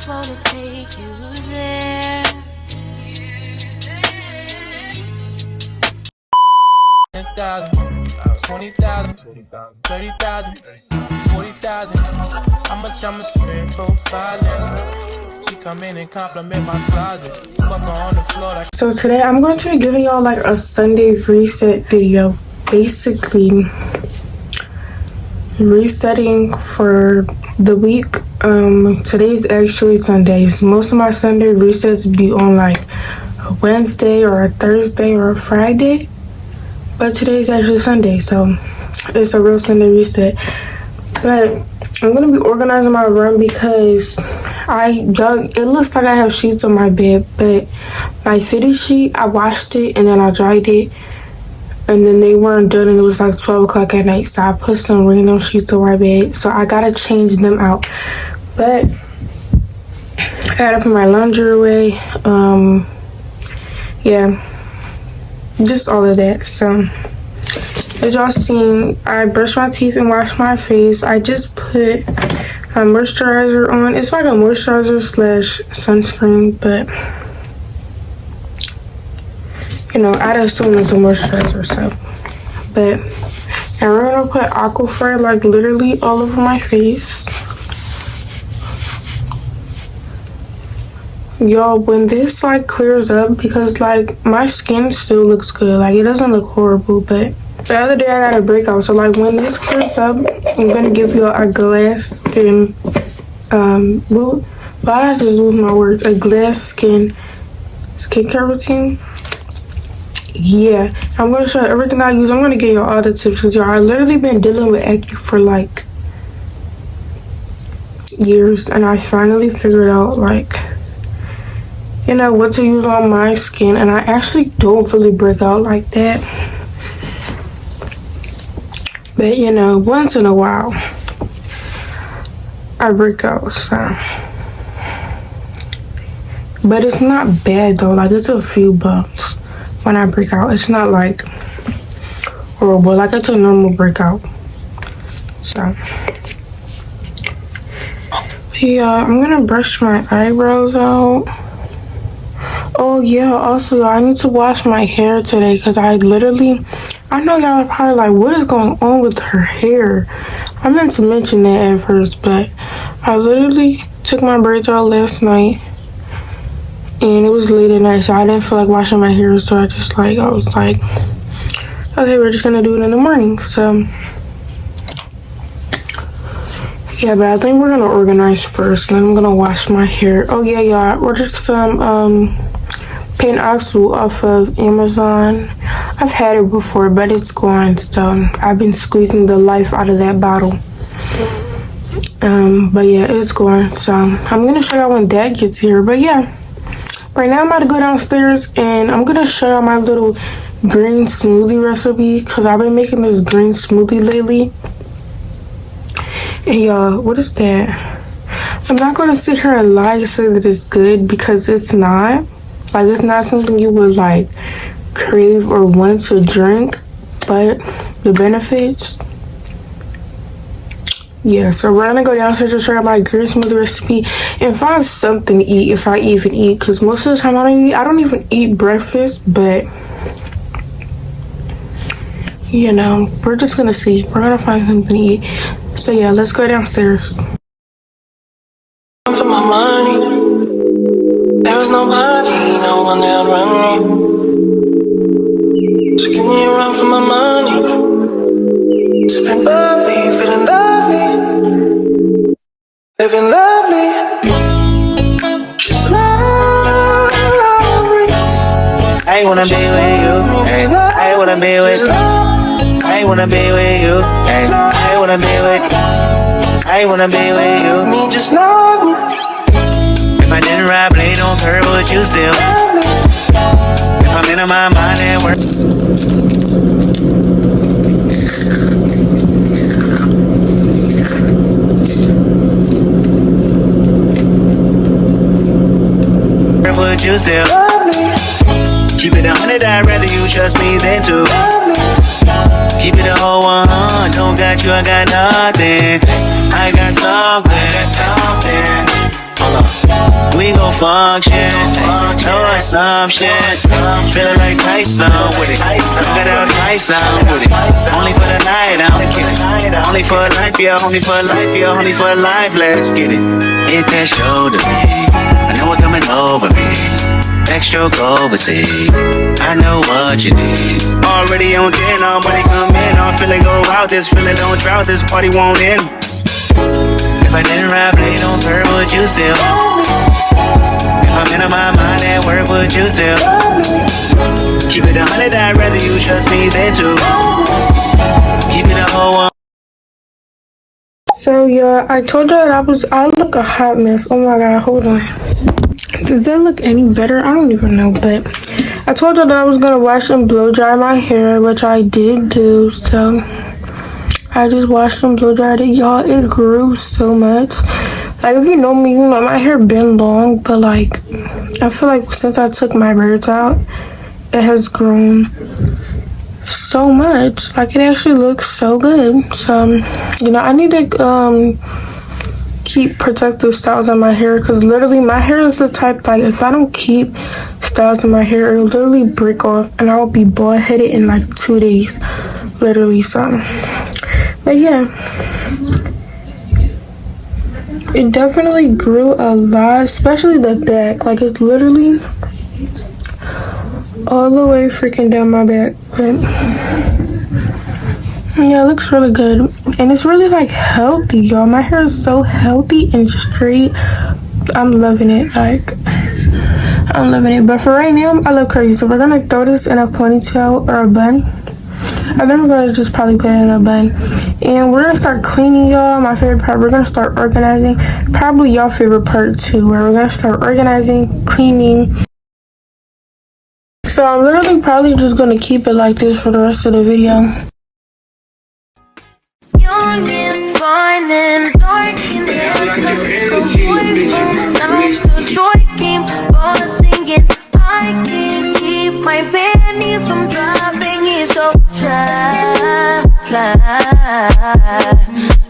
just wanna take you there. 10,000, 20,000, 30,000, 40,000. How much I'ma spend profiling? She come in and compliment my closet. Fuck her on the floor like. So today I'm going to be giving y'all like a Sunday reset video. Basically resetting for the week. Today's actually Sundays. Most of my Sunday resets be on like a Wednesday or a Thursday or a Friday. But today's actually Sunday, so it's a real Sunday reset. But I'm gonna be organizing my room because it looks like I have sheets on my bed, but my fitted sheet, I washed it and then I dried it, and then they weren't done, and it was like 12 o'clock at night, so I put some random sheets on my bed, so I gotta change them out. But I gotta put my laundry away. Yeah, just all of that. So as y'all seen, I brushed my teeth and washed my face. I just put a moisturizer on. It's like a moisturizer slash sunscreen, but you know, I'd assume it's a moisturizer, so. But and we're gonna put Aquaphor like literally all over my face. Y'all, when this like clears up, because like my skin still looks good, like it doesn't look horrible, but the other day I got a breakout, so like when this clears up, I'm gonna give y'all a glass skin well, I just lose my words, a glass skin skincare routine. Yeah, I'm gonna show you everything I use. I'm gonna give y'all all the tips, because y'all, I literally been dealing with acne for like years, and I finally figured out like, you know, what to use on my skin, and I actually don't really break out like that. But you know, once in a while I break out, so. But it's not bad though, like it's a few bumps when I break out. It's not like horrible, like it's a normal breakout. So yeah, I'm gonna brush my eyebrows out. Oh yeah, also y'all, I need to wash my hair today, because I know y'all are probably like, what is going on with her hair? I meant to mention that at first, but I literally took my braids out last night and it was late at night, so I didn't feel like washing my hair, so I was like, okay, we're just gonna do it in the morning. So yeah, but I think we're gonna organize first, then I'm gonna wash my hair. Oh yeah, y'all, I ordered some paint oxide off of Amazon. I've had it before, but it's gone, so I've been squeezing the life out of that bottle. But yeah, it's gone, so I'm gonna show y'all when Dad gets here. But yeah, right now I'm about to go downstairs and I'm gonna show y'all my little green smoothie recipe, because I've been making this green smoothie lately. And y'all, what is that? I'm not gonna sit here and lie and say that it's good, because it's not. Like, it's not something you would like crave or want to drink, but the benefits, yeah. So we're gonna go downstairs to try my green smoothie recipe and find something to eat, if I even eat, because most of the time I don't even eat breakfast. But you know, we're just gonna see. We're gonna find something to eat. So yeah, let's go downstairs. For my money, there was nobody, no one that run me. So can you run for my money? Sipping bubbly, feeling lovely, living lovely, just lovely. I wanna be with you, ay. I wanna be with you. I wanna be with you, ay. I wanna be with you. I wanna be with you. Me, just love me. If I didn't ride blade on her, would you still love me? If I'm in my mind and work, would you still love me? Keep it 100, I'd rather you trust me than to love me. Keep it a whole 100, don't got you, I got nothing. I got something. Hold up. We gon' function, no assumption. Feeling like Tyson with it. Look at how Tyson with it. Only for the night, I'm kidding. Only for life, yeah, only for life, yeah, only for life. Let's get it. Hit that shoulder lean. I know it coming over me. Backstroke overseas. I know what you need. Already on 10, all money come in. I'm feeling go out. This feeling don't drought. This party won't end. If I didn't ride blade on her, would you still? If I'm in my mind at work, would you still? Keep it 100, I'd rather you trust me than to. Keep it a whole one. So yeah, I told you that I look a hot mess. Oh my god, hold on. Does that look any better? I don't even know, but I told you that I was gonna wash and blow dry my hair, which I did do. So I just washed and blow dried it, y'all. It grew so much. Like, if you know me, you know my hair been long, but like I feel like since I took my braids out, it has grown so much. Like, it actually looks so good. So you know, I need to keep protective styles on my hair, because literally my hair is the type, like, if I don't keep styles in my hair, it'll literally break off and I'll be bald headed in like 2 days, literally. So but yeah, it definitely grew a lot, especially the back. Like, it's literally all the way freaking down my back. But yeah, it looks really good. And it's really like healthy, y'all. My hair is so healthy and straight. I'm loving it. Like, I'm loving it. But for right now, I look crazy. So we're gonna throw this in a ponytail or a bun. And then we're gonna just probably put it in a bun. And we're gonna start cleaning, y'all. My favorite part, we're gonna start organizing. Probably y'all favorite part too, where we're gonna start organizing, cleaning. So I'm literally probably just gonna keep it like this for the rest of the video. Young and fine and dark and handsome. The boy from South Detroit came on singing. I can't keep my panties from dropping. It's so fly.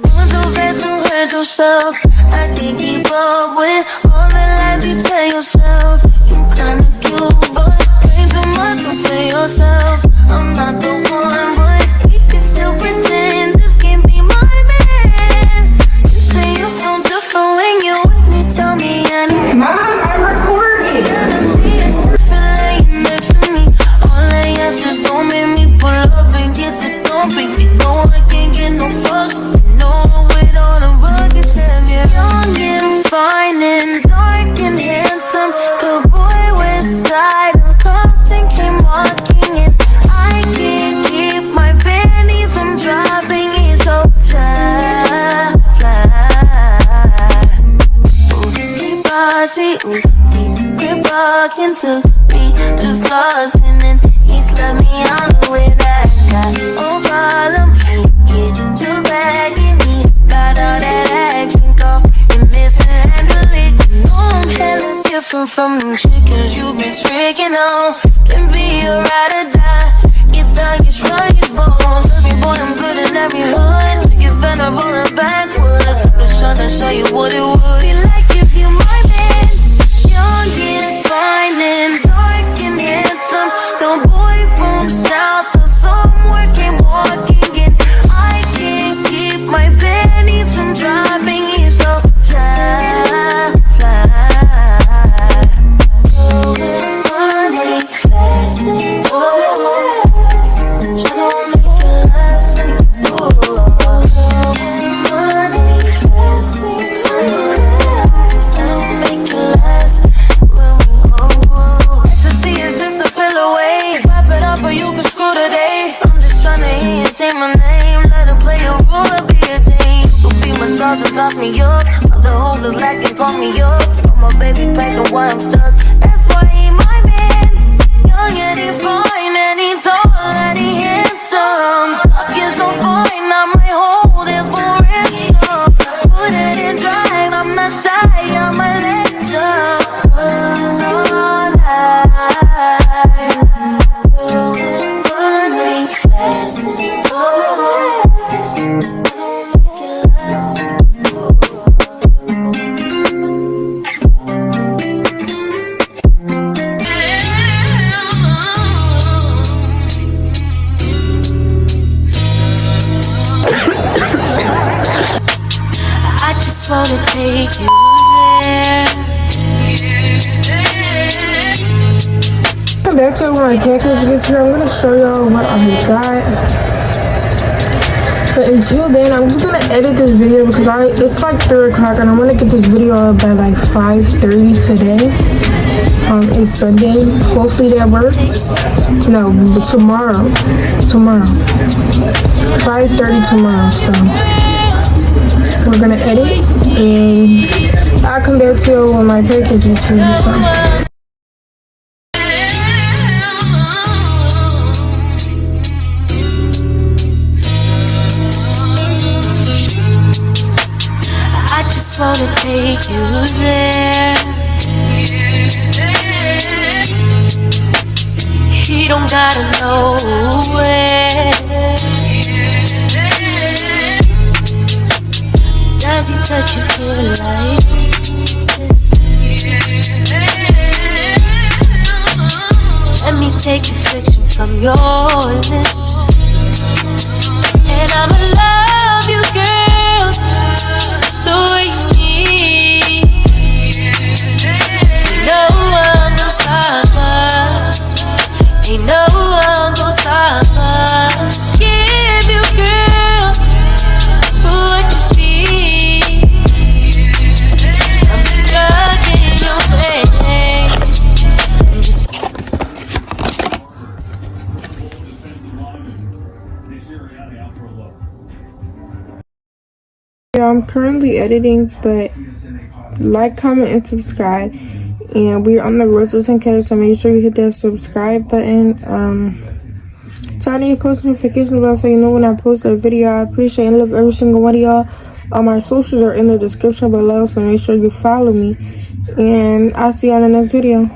Moving too fast to hurt yourself. I can't keep up with all the lies you tell yourself. You kinda cute, but way too much to play yourself. I'm not the one, but we can still pretend this can't be my man. You say you feel different when you with me. Tell me I need Mom, I'm recording. energy. It's different laying next to me. All I ask is don't make me pull up and get the door, baby. No, I can't get no fucks. No, with all the rugged heavy. Young and fine and dark and handsome. Good boy west side of Compton came walking in. I can't keep my panties from dropping. It's so fly. Ooh, keep bossy, ooh, keep rocking to me. Just lost and then he slapped me on the way that I got. Oh, problem, get too baggy. Got all that action, go and this to handle it. You know I'm hella different from them chickens you been tricking on. Can be a ride or die. Get thuggish, run your bones. Love me, boy, I'm good in every hood. Make it venerable and backwards. I'm trying to show you what it would be like if you my man. Young and fine and dark and handsome. The boy from south of somewhere came walking in. I can't keep my panties from dropping. It's so fly. Going money fast. Don't make it last. Going money fast. Don't make it last. Ecstasy is just a pill away. Wrap it up or you can screw today. I'm just tryna hear you say my name. Let her play a role or be a team. You be my toss and toss me up. Other hoes is lacking, call me up. Put my baby back and why I'm stuck. That's why he my man. Young and he fine and he tall and he handsome. Talking so fine, I might hold it for ransom. Put it in drive, I'm not shy, I'm a legend. 'Cause all night, going money fast. Don't make it last. take you there. Back to when my package gets here, I'm gonna show y'all what I got. But until then, I'm just gonna edit this video because it's like 3 o'clock and I'm gonna get this video up by like 5:30 today. It's Sunday. Hopefully that works. No, but tomorrow. 5:30 tomorrow. So we're gonna edit and I'll come back to you when my package is here. So. I wanna take you there. He don't gotta know where. Does he touch you here like this? Let me take the friction from your lips, and I'ma love you, girl, the way you need. No one gon' stop us. Ain't no one gon' stop us. Give you, girl, what you feel. I'm the drug in your vein. Yeah, I'm currently editing, but like, comment, and subscribe. And we're on the road to 10K, so make sure you hit that subscribe button. Turn on your post notification bell so you know when I post a video. I appreciate and love every single one of y'all. All my socials are in the description below, so make sure you follow me. And I'll see y'all in the next video.